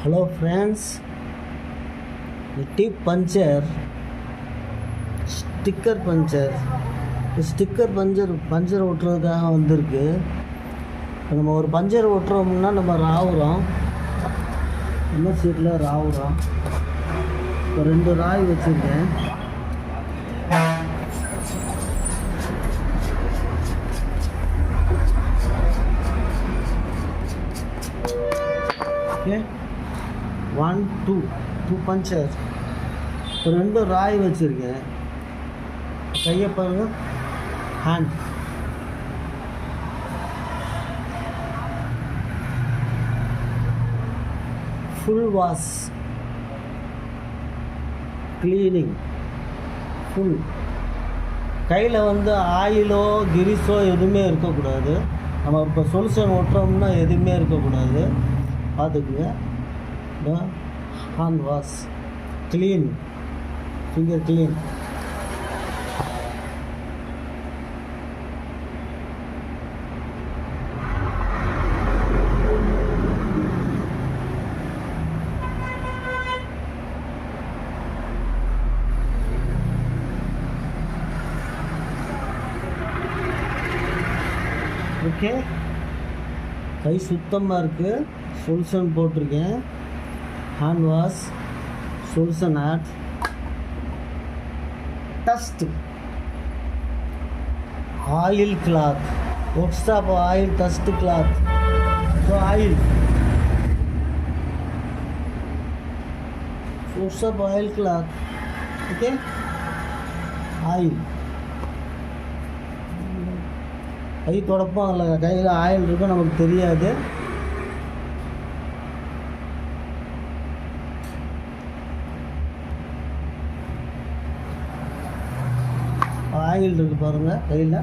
Hello friends, the tip puncture, sticker puncture ஓட்டுறதுக்காக வந்திருக்கு. நம்ம ஒரு பஞ்சர் ஓட்டுறோம்னா நம்ம ராவுறோம், நம்ம சீட்டில் ராவுறோம். இப்போ 2 ராய் வச்சுருக்கேன். Okay, 1 2 puncture. இப்போ 2 ராய் வச்சுருக்கேன். கையை பாருங்க, hand full wash, cleaning full. கையில் ஆயிலோ கிரிஸோ எதுவுமே இருக்கக்கூடாது. நம்ம இப்போ சொல்யூஷன் ஓட்டுறோம்னா எதுவுமே இருக்கக்கூடாது, பார்த்துக்குங்க. Hand wash, clean, finger clean. Okay, கை சுத்தமாக இருக்குது. சொல்யூஷன் போட்டிருக்கேன். Hand wash, solution add, dust, oil cloth, work stop oil dust cloth. So oil, work stop oil cloth. Okay, oil. கை தொடப்பம் இல்லை, கையில் ஆயில் இருக்கும், நமக்கு தெரியாது. ஆயில் இருக்கு பாருங்க கையில்.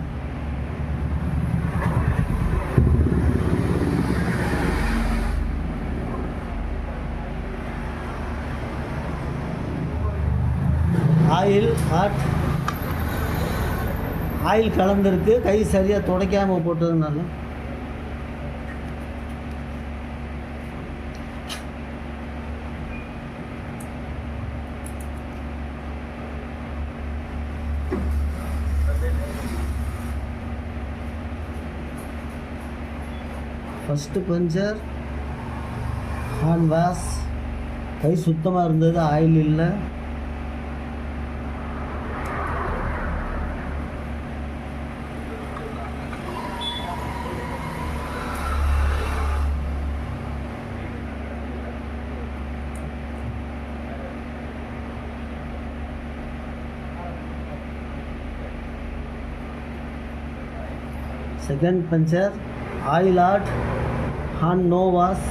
ஆயில் ஹாட், ஆயில் கலந்துருக்கு. கை சரியாக துடைக்காமல் போட்டதுனால ஃபஸ்ட்டு பஞ்சர், ஹேண்ட் வாஷ். கை சுத்தமாக இருந்தது, ஆயில் இல்லை. Second puncture, oil add, hand no wash.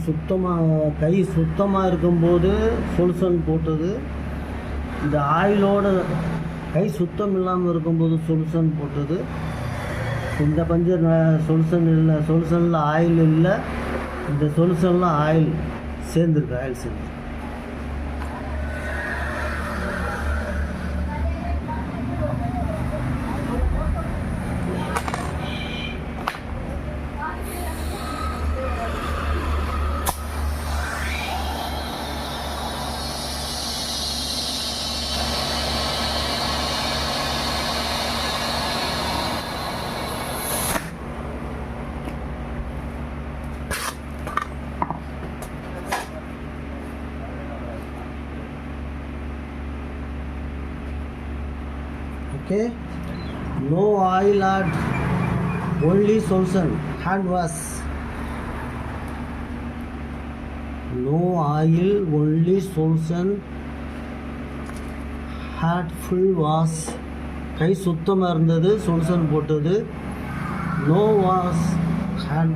சுத்தமாக, கை சுத்தமாக இருக்கும்போது சொல்யூஷன் போட்டது. இந்த ஆயிலோட கை சுத்தம் இல்லாமல் இருக்கும்போது சொல்யூஷன் போட்டது. இந்த பஞ்சர் சொல்யூஷன் இல்லை, சொல்யூஷனில் ஆயில் இல்லை. இந்த சொல்யூஷனில் ஆயில் சேர்ந்துருக்கு, ஆயில் சேர்ந்து. Okay, no oil add, only solution, hand wash. No oil, only solution, hand full wash. கை சுத்தமாக இருந்தது, சொல்யூஷன் போட்டது. No wash hand,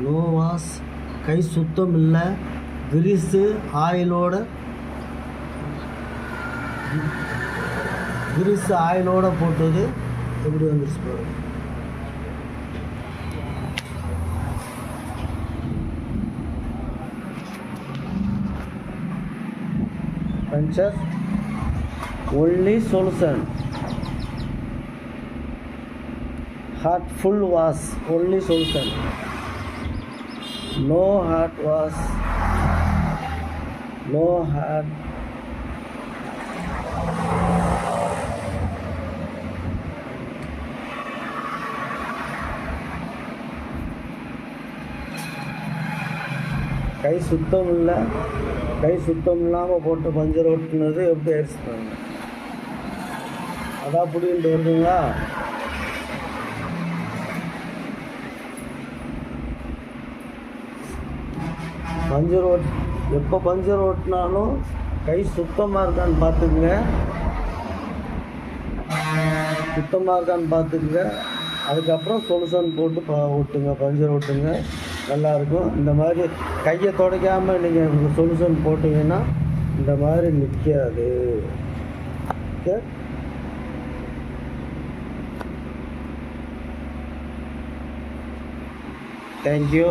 no wash, கை சுத்தம் இல்லை, கிரீஸு ஆயிலோட போட்டது எப்படி வந்துருச்சு பாருங்க. Puncture only solution, hot full wash only solution, no hot wash, no hot கை சுத்தம் இல்லை, கை சுத்தம் இல்லாமல் போட்டு பஞ்சர் ஓட்டுனது எப்படி ஆயிடுச்சு பாருங்க. அதான் புடின்ட்டு வருதுங்களா. எப்போ பஞ்சர் ஓட்டினாலும் கை சுத்தமாக இருக்கான்னு பார்த்துக்குங்க, அதுக்கப்புறம் சொல்யூஷன் போட்டு ஓட்டுங்க, பஞ்சர் ஓட்டுங்க, நல்லாயிருக்கும். இந்த மாதிரி கையை துடைக்காமல் நீங்கள் சொல்யூஷன் போட்டிங்கன்னா இந்த மாதிரி நிற்காது. Okay, thank you.